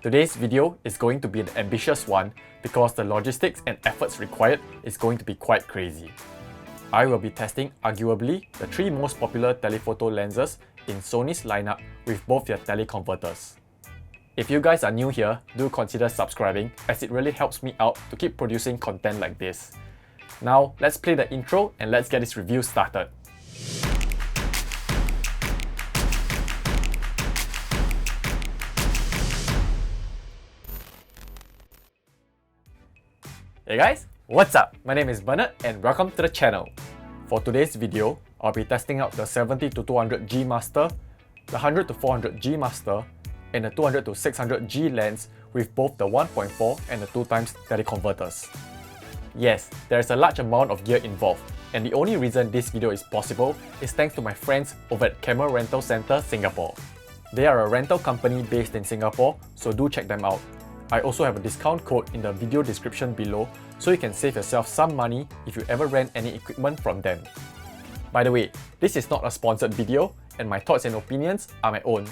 Today's video is going to be an ambitious one because the logistics and efforts required is going to be quite crazy. I will be testing arguably the 3 most popular telephoto lenses in Sony's lineup with both their teleconverters. If you guys are new here, do consider subscribing as it really helps me out to keep producing content like this. Now, let's play the intro and let's get this review started. Hey guys, what's up? My name is Bernard and welcome to the channel. For today's video, I'll be testing out the 70-200G Master, the 100-400G Master, and the 200-600G lens with both the 1.4 and the 2x teleconverters. Yes, there is a large amount of gear involved, and the only reason this video is possible is thanks to my friends over at Camera Rental Center Singapore. They are a rental company based in Singapore, so do check them out. I also have a discount code in the video description below, so you can save yourself some money if you ever rent any equipment from them. By the way, this is not a sponsored video, and my thoughts and opinions are my own.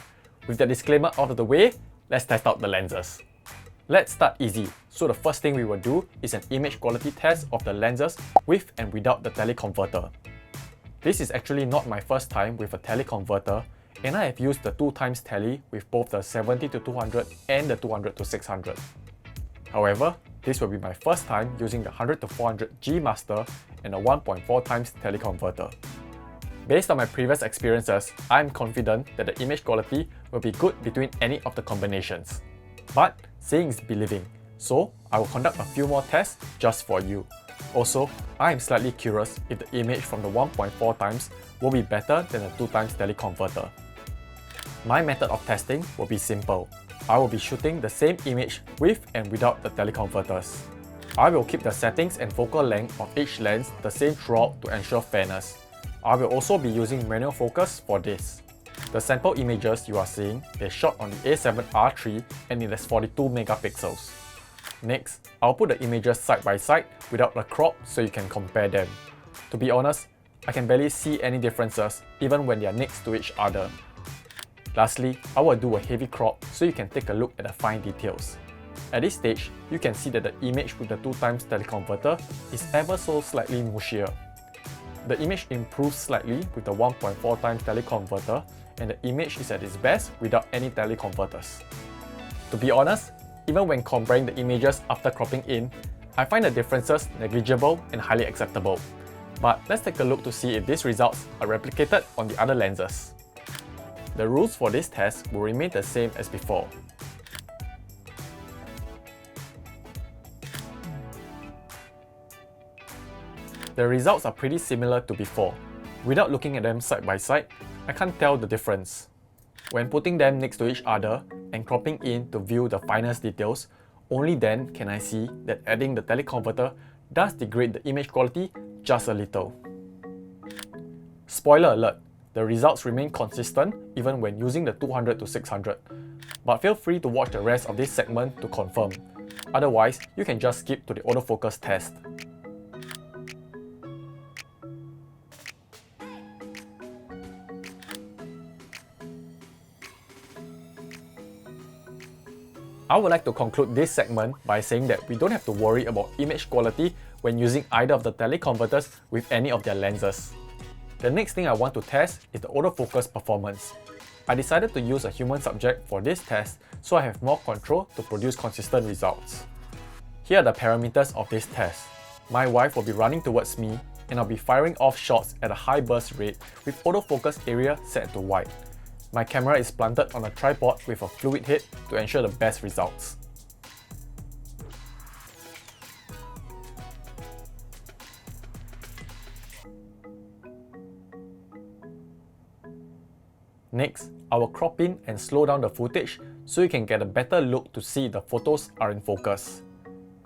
With the disclaimer out of the way, let's test out the lenses. Let's start easy. So the first thing we will do is an image quality test of the lenses with and without the teleconverter. This is actually not my first time with a teleconverter, and I have used the 2x tele with both the 70-200 and the 200-600. However, this will be my first time using the 100-400G Master and the 1.4x teleconverter. Based on my previous experiences, I am confident that the image quality will be good between any of the combinations. But seeing is believing, so I will conduct a few more tests just for you. Also, I am slightly curious if the image from the 1.4x will be better than the 2x teleconverter. My method of testing will be simple. I will be shooting the same image with and without the teleconverters. I will keep the settings and focal length of each lens the same throughout to ensure fairness. I will also be using manual focus for this. The sample images you are seeing is shot on the A7R III and it has 42 megapixels. Next, I'll put the images side by side without the crop so you can compare them. To be honest, I can barely see any differences even when they are next to each other. Lastly, I will do a heavy crop so you can take a look at the fine details. At this stage, you can see that the image with the 2x teleconverter is ever so slightly mushier. The image improves slightly with the 1.4x teleconverter, and the image is at its best without any teleconverters. To be honest, even when comparing the images after cropping in, I find the differences negligible and highly acceptable. But let's take a look to see if these results are replicated on the other lenses. The rules for this test will remain the same as before. The results are pretty similar to before. Without looking at them side by side, I can't tell the difference. When putting them next to each other and cropping in to view the finest details, only then can I see that adding the teleconverter does degrade the image quality just a little. Spoiler alert, the results remain consistent even when using the 200-600, but feel free to watch the rest of this segment to confirm. Otherwise, you can just skip to the autofocus test. I would like to conclude this segment by saying that we don't have to worry about image quality when using either of the teleconverters with any of their lenses. The next thing I want to test is the autofocus performance. I decided to use a human subject for this test so I have more control to produce consistent results. Here are the parameters of this test. My wife will be running towards me and I'll be firing off shots at a high burst rate with autofocus area set to wide. My camera is planted on a tripod with a fluid head to ensure the best results. Next, I will crop in and slow down the footage so you can get a better look to see the photos are in focus.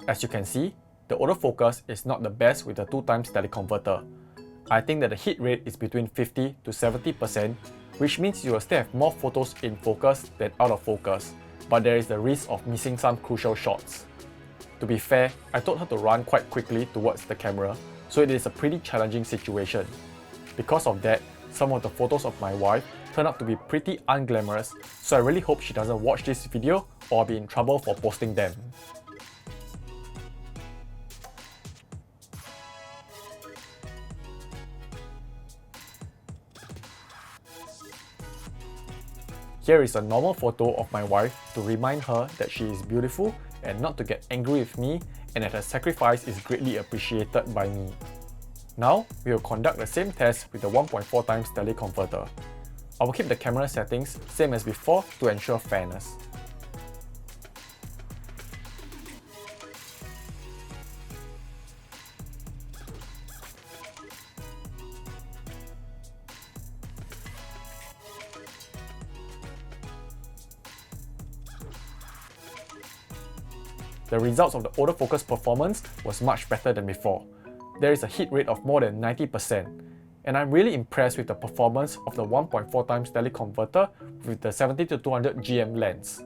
As you can see, the autofocus is not the best with the 2x teleconverter. I think that the hit rate is between 50 to 70%, which means you will still have more photos in focus than out of focus, but there is the risk of missing some crucial shots. To be fair, I told her to run quite quickly towards the camera, so it is a pretty challenging situation. Because of that, some of the photos of my wife turned out to be pretty unglamorous, so I really hope she doesn't watch this video or I'll be in trouble for posting them. Here is a normal photo of my wife to remind her that she is beautiful and not to get angry with me and that her sacrifice is greatly appreciated by me. Now, we will conduct the same test with the 1.4x teleconverter. I will keep the camera settings same as before to ensure fairness. The results of the autofocus performance was much better than before. There is a hit rate of more than 90%, and I'm really impressed with the performance of the 1.4x teleconverter with the 70-200 GM lens.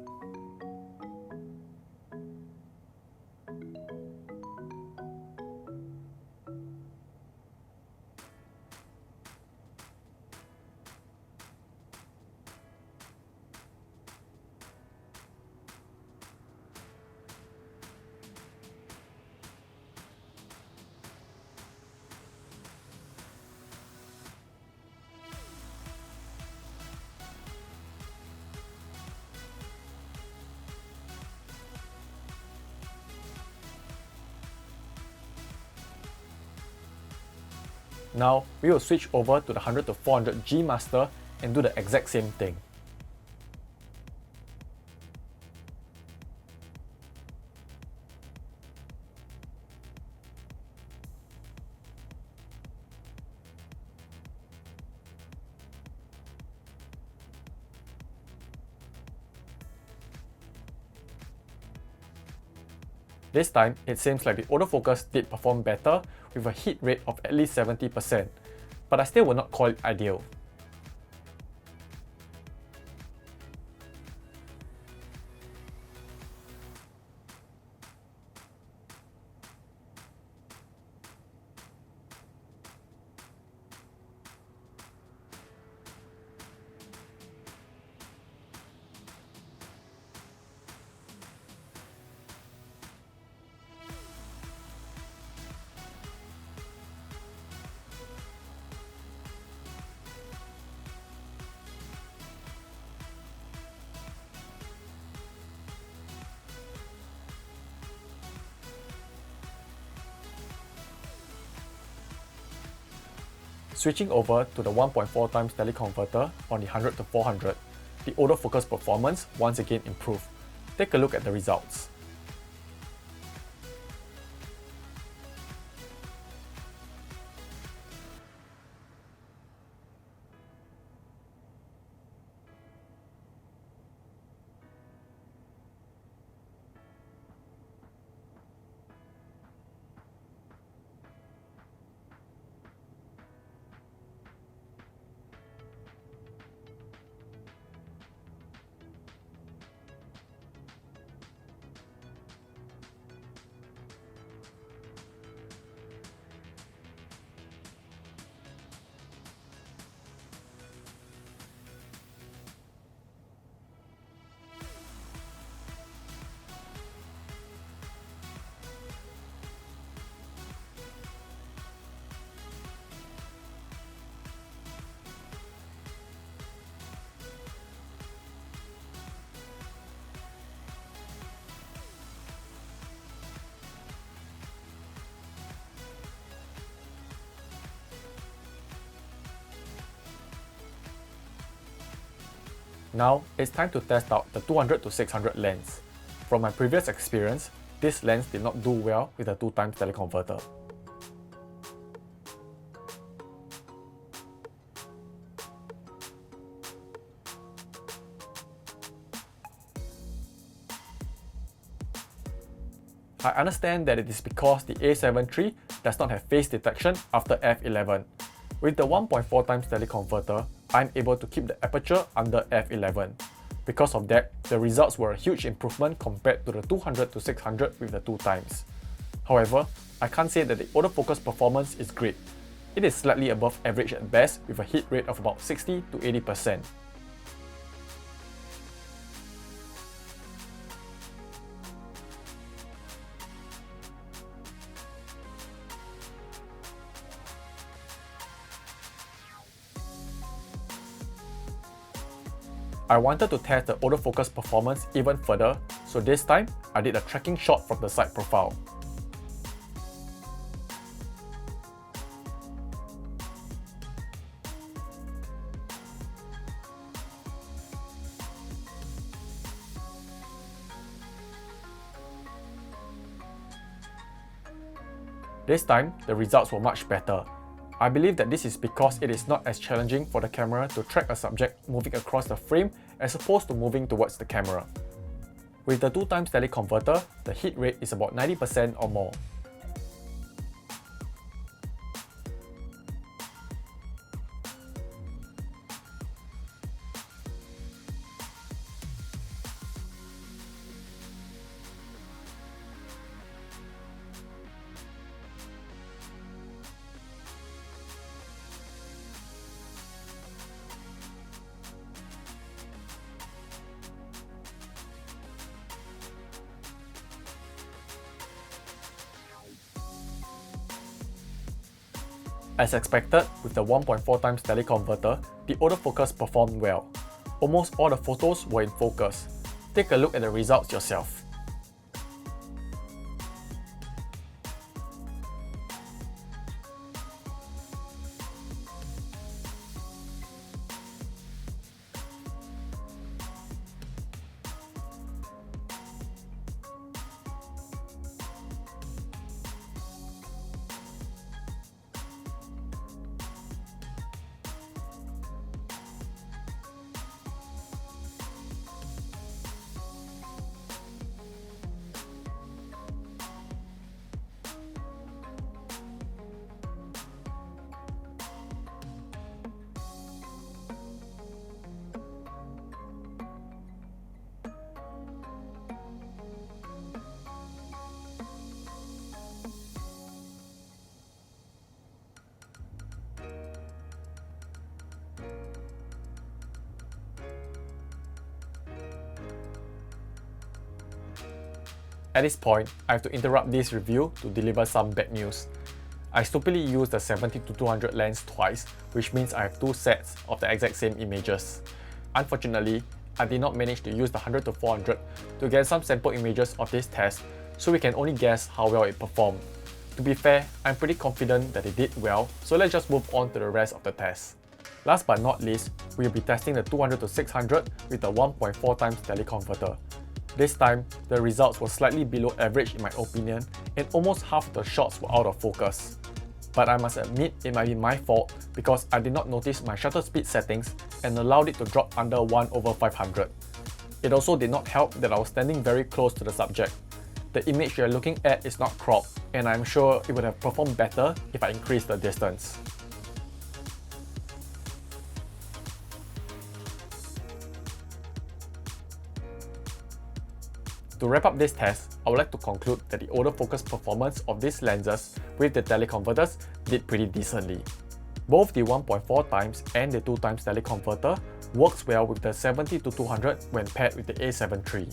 Now, we will switch over to the 100-400 G master and do the exact same thing. This time, it seems like the autofocus did perform better with a hit rate of at least 70%, but I still would not call it ideal. Switching over to the 1.4x teleconverter on the 100-400, the autofocus performance once again improved. Take a look at the results. Now, it's time to test out the 200-600 lens. From my previous experience, this lens did not do well with the 2x teleconverter. I understand that it is because the A7 III does not have face detection after f11. With the 1.4x teleconverter, I'm able to keep the aperture under f11. Because of that, the results were a huge improvement compared to the 200-600 with the 2x. However, I can't say that the autofocus performance is great. It is slightly above average at best with a hit rate of about 60-80%. I wanted to test the autofocus performance even further, so this time I did a tracking shot from the side profile. This time, the results were much better. I believe that this is because it is not as challenging for the camera to track a subject moving across the frame as opposed to moving towards the camera. With the 2x teleconverter, the hit rate is about 90% or more. As expected, with the 1.4x teleconverter, the autofocus performed well. Almost all the photos were in focus. Take a look at the results yourself. At this point, I have to interrupt this review to deliver some bad news. I stupidly used the 70-200 lens twice, which means I have two sets of the exact same images. Unfortunately, I did not manage to use the 100-400 to get some sample images of this test, so we can only guess how well it performed. To be fair, I'm pretty confident that it did well, so let's just move on to the rest of the test. Last but not least, we will be testing the 200-600 with the 1.4x teleconverter. This time, the results were slightly below average in my opinion, and almost half of the shots were out of focus. But I must admit it might be my fault because I did not notice my shutter speed settings and allowed it to drop under 1/500. It also did not help that I was standing very close to the subject. The image you are looking at is not cropped, and I'm sure it would have performed better if I increased the distance. To wrap up this test, I would like to conclude that the autofocus performance of these lenses with the teleconverters did pretty decently. Both the 1.4x and the 2x teleconverter works well with the 70-200 when paired with the A7 III.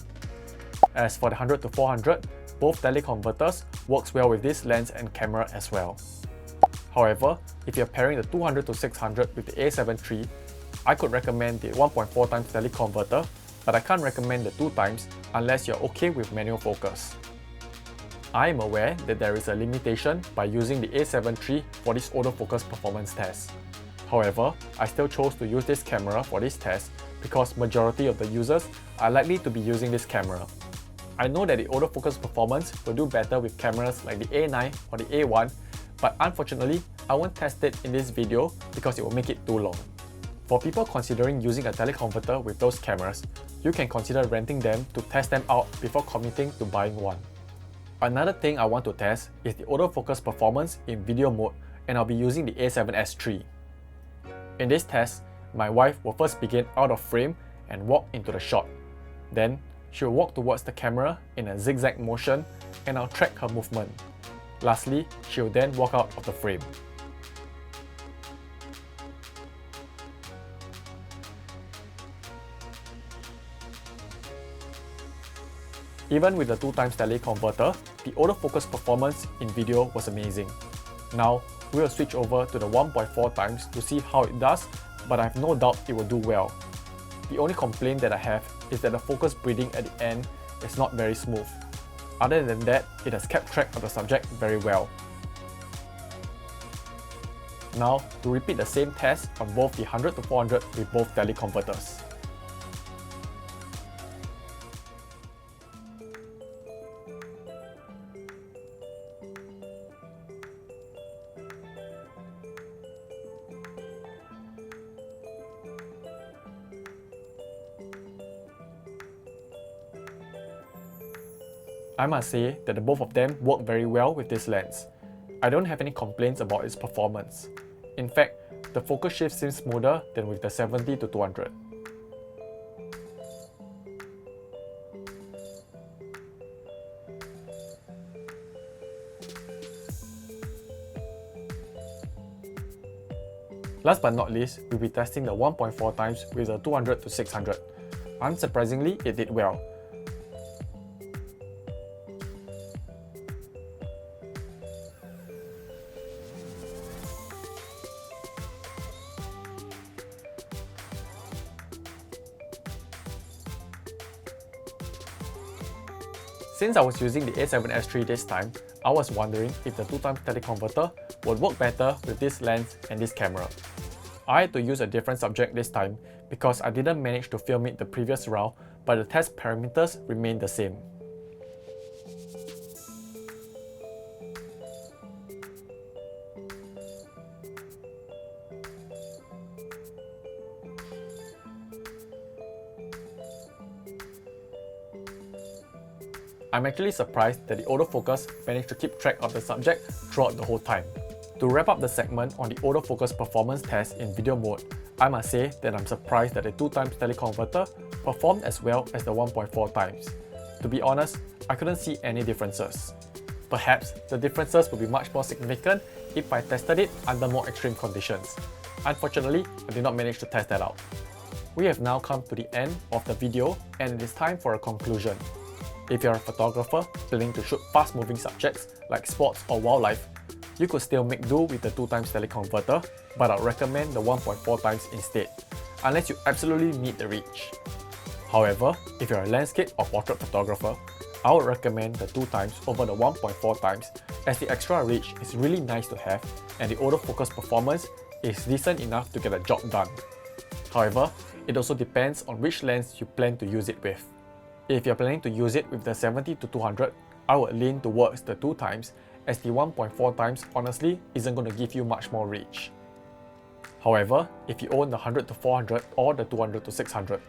As for the 100-400, both teleconverters works well with this lens and camera as well. However, if you're pairing the 200-600 with the A7 III, I could recommend the 1.4x teleconverter, but I can't recommend the 2x unless you're okay with manual focus. I am aware that there is a limitation by using the A7 III for this autofocus performance test. However, I still chose to use this camera for this test because majority of the users are likely to be using this camera. I know that the autofocus performance will do better with cameras like the A9 or the A1, but unfortunately, I won't test it in this video because it will make it too long. For people considering using a teleconverter with those cameras, you can consider renting them to test them out before committing to buying one. Another thing I want to test is the autofocus performance in video mode, and I'll be using the A7S III. In this test, my wife will first begin out of frame and walk into the shot. Then, she'll walk towards the camera in a zigzag motion, and I'll track her movement. Lastly, she'll then walk out of the frame. Even with the 2x teleconverter, the autofocus performance in video was amazing. Now, we will switch over to the 1.4x to see how it does, but I have no doubt it will do well. The only complaint that I have is that the focus breathing at the end is not very smooth. Other than that, it has kept track of the subject very well. Now, to repeat the same test on both the 100 to 400 with both teleconverters. I must say that the both of them work very well with this lens. I don't have any complaints about its performance. In fact, the focus shift seems smoother than with the 70 to 200. Last but not least, we'll be testing the 1.4x with the 200 to 600. Unsurprisingly, it did well. Since I was using the A7S III this time, I was wondering if the 2x teleconverter would work better with this lens and this camera. I had to use a different subject this time because I didn't manage to film it the previous round, but the test parameters remained the same. I'm actually surprised that the autofocus managed to keep track of the subject throughout the whole time. To wrap up the segment on the autofocus performance test in video mode, I must say that I'm surprised that the 2x teleconverter performed as well as the 1.4x. To be honest, I couldn't see any differences. Perhaps the differences would be much more significant if I tested it under more extreme conditions. Unfortunately, I did not manage to test that out. We have now come to the end of the video and it is time for a conclusion. If you're a photographer planning to shoot fast-moving subjects like sports or wildlife, you could still make do with the 2x teleconverter, but I'd recommend the 1.4x instead, unless you absolutely need the reach. However, if you're a landscape or portrait photographer, I would recommend the 2x over the 1.4x as the extra reach is really nice to have and the autofocus performance is decent enough to get the job done. However, it also depends on which lens you plan to use it with. If you're planning to use it with the 70 to 200, I would lean towards the 2x as the 1.4x honestly isn't going to give you much more reach. However, if you own the 100 to 400 or the 200 to 600,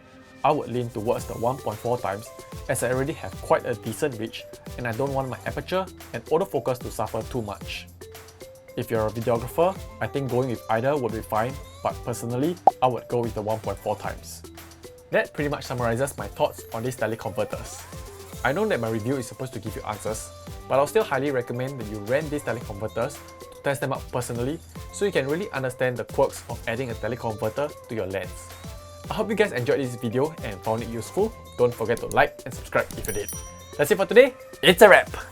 I would lean towards the 1.4x as I already have quite a decent reach and I don't want my aperture and autofocus to suffer too much. If you're a videographer, I think going with either would be fine, but personally, I would go with the 1.4x. That pretty much summarizes my thoughts on these teleconverters. I know that my review is supposed to give you answers, but I'll still highly recommend that you rent these teleconverters to test them out personally so you can really understand the quirks of adding a teleconverter to your lens. I hope you guys enjoyed this video and found it useful. Don't forget to like and subscribe if you did. That's it for today, it's a wrap!